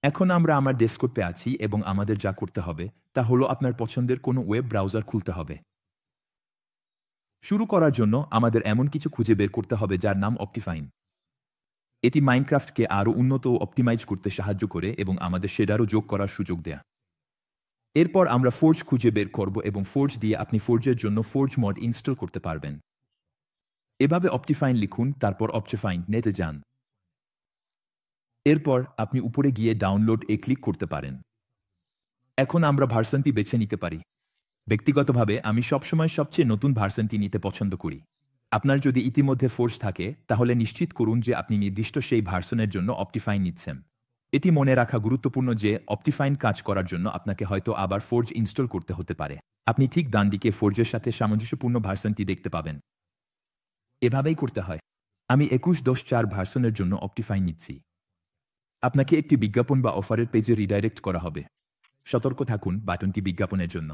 এখন আমরা আমার ডেস্কটপে আছি এবং আমাদের যা করতে হবে তা হলো আপনার পছন্দের কোনো ওয়েব ব্রাউজার খুলতে হবে। শুরু করার জন্য আমাদের এমন কিছু খুঁজে বের করতে হবে যার নাম অপটিফাইন। এটি মাইনক্রাফটকে আরও উন্নত ও অপটিমাইজ করতে সাহায্য করে এবং আমাদের শেডারও যোগ করার সুযোগ দেয়। এরপর আমরা ফোর্জ খুঁজে বের করব এবং ফোর্জ দিয়ে আপনি ফোর্জের জন্য ফোর্জ মড ইনস্টল করতে পারবেন। এভাবে অপটিফাইন লিখুন, তারপর অপটিফাইন নেটে যান। এরপর আপনি উপরে গিয়ে ডাউনলোড ক্লিক করতে পারেন। এখন আমরা ভার্সনটি বেছে নিতে পারি। ব্যক্তিগতভাবে আমি সবসময় সবচেয়ে নতুন ভার্সনটি নিতে পছন্দ করি। আপনার যদি ইতিমধ্যে ফোর্জ থাকে তাহলে নিশ্চিত করুন যে আপনি নির্দিষ্ট সেই ভার্সনের জন্য অপটিফাইন নিচ্ছেন। এটি মনে রাখা গুরুত্বপূর্ণ যে অপটিফাইন কাজ করার জন্য আপনাকে হয়তো আবার ফোর্জ ইনস্টল করতে হতে পারে। আপনি ঠিক ডান দিকে ফোর্জের সাথে সামঞ্জস্যপূর্ণ ভার্সনটি দেখতে পাবেন। এভাবেই করতে হয়। আমি 21.4 ভার্সনের জন্য অপটিফাইন নিচ্ছি। আপনাকে একটি বিজ্ঞাপন বা অফারের পেজে রিডাইরেক্ট করা হবে। সতর্ক থাকুন, বাটনটি বিজ্ঞাপনের জন্য।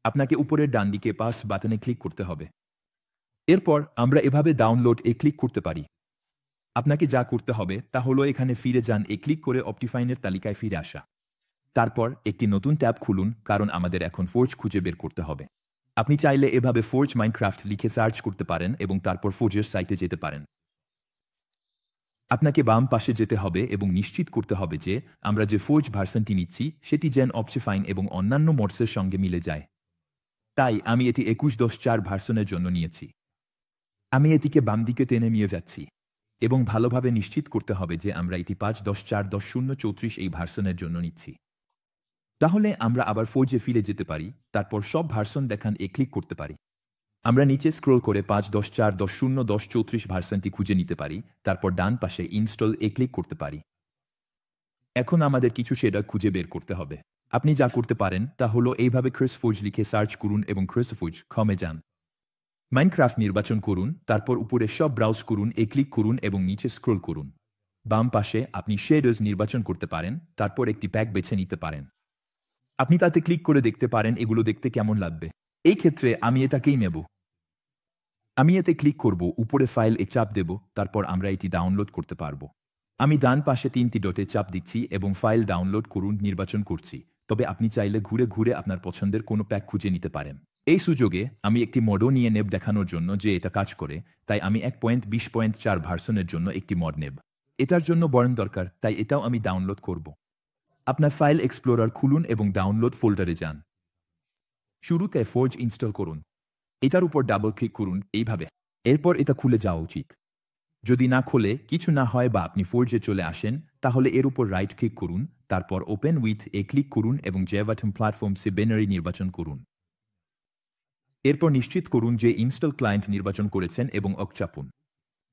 আপনাকে উপরের ডান দিকে পাস বাটনে ক্লিক করতে হবে। এরপর আমরা এভাবে ডাউনলোড ক্লিক করতে পারি। আপনাকে যা করতে হবে তা হলো এখানে ফিরে যান, ক্লিক করে অপটিফাইনের তালিকায় ফিরে আসা। তারপর একটি নতুন ট্যাব খুলুন, কারণ আমাদের এখন ফোর্জ খুঁজে বের করতে হবে। আপনি চাইলে এভাবে ফোর্জ মাইনক্রাফট লিখে সার্চ করতে পারেন এবং তারপর ফোর্জের সাইটে যেতে পারেন। আপনাকে বাম পাশে যেতে হবে এবং নিশ্চিত করতে হবে যে আমরা যে ফোর্জ ভার্সনটি নিচ্ছি সেটি যেন অপটিফাইন এবং অন্যান্য মোডসের সঙ্গে মিলে যায়। তাই আমি এটি 21.4 ভার্সনের জন্য নিয়েছি। আমি এটিকে বাম দিকে টেনে নিয়ে যাচ্ছি এবং ভালোভাবে নিশ্চিত করতে হবে যে আমরা এটি 5.4.0.34 এই ভার্সনের জন্য নিচ্ছি। তাহলে আমরা আবার ফোর্জে ফিরে যেতে পারি, তারপর সব ভার্সন দেখান ক্লিক করতে পারি। আমরা নিচে স্ক্রোল করে 5.4.0.34 ভার্সনটি খুঁজে নিতে পারি, তারপর ডান পাশে ইনস্টল ক্লিক করতে পারি। এখন আমাদের কিছু শেডার খুঁজে বের করতে হবে। আপনি যা করতে পারেন তা হলো এইভাবে ক্রিসফোর্জ লিখে সার্চ করুন এবং ক্রিসফোর্জ.com যান। মাইনক্রাফট নির্বাচন করুন, তারপর উপরে সব ব্রাউজ করুন ক্লিক করুন এবং নিচে স্ক্রোল করুন। বাম পাশে আপনি শেডার্স নির্বাচন করতে পারেন, তারপর একটি প্যাক বেছে নিতে পারেন। আপনি তাতে ক্লিক করে দেখতে পারেন এগুলো দেখতে কেমন লাগবে। এই ক্ষেত্রে আমি এটাকেই নেব। আমি এতে ক্লিক করব, উপরে ফাইল চাপ দেব, তারপর আমরা এটি ডাউনলোড করতে পারব। আমি ডান পাশে 3টি ডটে চাপ দিচ্ছি এবং ফাইল ডাউনলোড করুন নির্বাচন করছি, তবে আপনি চাইলে ঘুরে ঘুরে আপনার পছন্দের কোনো প্যাক খুঁজে নিতে পারেন। এই সুযোগে আমি একটি মডও নিয়ে নেব দেখানোর জন্য যে এটা কাজ করে, তাই আমি 1.20.4 ভার্সনের জন্য একটি মড নেব। এটার জন্য বরং দরকার, তাই এটাও আমি ডাউনলোড করব। আপনার ফাইল এক্সপ্লোরার খুলুন এবং ডাউনলোড ফোল্ডারে যান। শুরুতে ফোর্জ ইনস্টল করুন। এটার উপর ডাবল ক্লিক করুন এইভাবে। এরপর এটা খুলে যাওয়া উচিত। যদি না খোলে, কিছু না হয় বা আপনি ফোর্জে চলে আসেন, তাহলে এর উপর রাইট ক্লিক করুন, তারপর ওপেন উইথ ক্লিক করুন এবং জেভাটম প্ল্যাটফর্ম সিবেনারি নির্বাচন করুন। এরপর নিশ্চিত করুন যে ইনস্টল ক্লায়েন্ট নির্বাচন করেছেন এবং ওক চাপুন।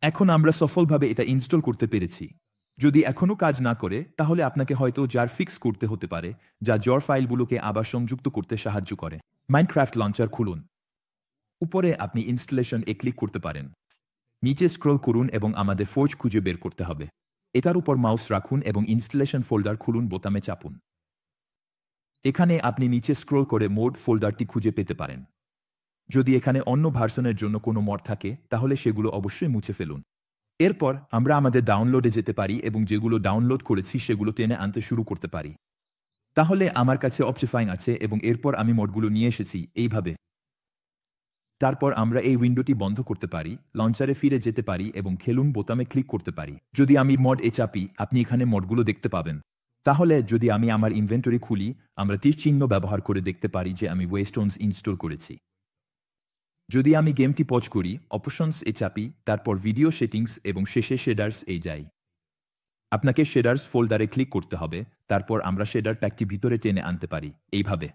এখন আমরা সফলভাবে এটা ইনস্টল করতে পেরেছি। যদি এখনও কাজ না করে তাহলে আপনাকে হয়তো জার ফিক্স করতে হতে পারে, যা জ্বর ফাইলগুলোকে আবার সংযুক্ত করতে সাহায্য করে। মাইনক্রাফট লঞ্চার খুলুন। উপরে আপনি ইনস্টলেশন ক্লিক করতে পারেন। নিচে স্ক্রল করুন এবং আমাদের ফোর্জ খুঁজে বের করতে হবে। এটার উপর মাউস রাখুন এবং ইনস্টলেশন ফোল্ডার খুলুন বোতামে চাপুন। এখানে আপনি নিচে স্ক্রল করে মোড ফোল্ডারটি খুঁজে পেতে পারেন। যদি এখানে অন্য ভার্সনের জন্য কোনো মড থাকে তাহলে সেগুলো অবশ্যই মুছে ফেলুন। এরপর আমরা আমাদের ডাউনলোডে যেতে পারি এবং যেগুলো ডাউনলোড করেছি সেগুলো টেনে আনতে শুরু করতে পারি। তাহলে আমার কাছে অপটিফাইন আছে এবং এরপর আমি মডগুলো নিয়ে এসেছি এইভাবে। তারপর আমরা এই উইন্ডোটি বন্ধ করতে পারি, লঞ্চারে ফিরে যেতে পারি এবং খেলুন বোতামে ক্লিক করতে পারি। যদি আমি মড চাপি, আপনি এখানে মডগুলো দেখতে পাবেন। তাহলে যদি আমি আমার ইনভেন্টরি খুলি, আমরা তীর চিহ্ন ব্যবহার করে দেখতে পারি যে আমি ওয়েস্টোনস ইনস্টল করেছি। যদি আমি গেমটি পজ করি, অপশনস চাপি, তারপর ভিডিও সেটিংস এবং শেষে শেডার্স যাই। আপনাকে শেডার্স ফোল্ডারে ক্লিক করতে হবে, তারপর আমরা শেডার প্যাকটি ভিতরে টেনে আনতে পারি এইভাবে।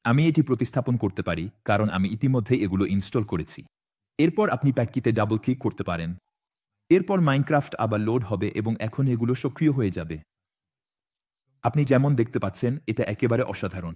আমি এটি প্রতিস্থাপন করতে পারি কারণ আমি ইতিমধ্যে এগুলো ইনস্টল করেছি। এরপর আপনি প্যাকটিতে ডাবল ক্লিক করতে পারেন। এরপর মাইনক্রাফট আবার লোড হবে এবং এখন এগুলো সক্রিয় হয়ে যাবে। আপনি যেমন দেখতে পাচ্ছেন এটা একেবারে অসাধারণ।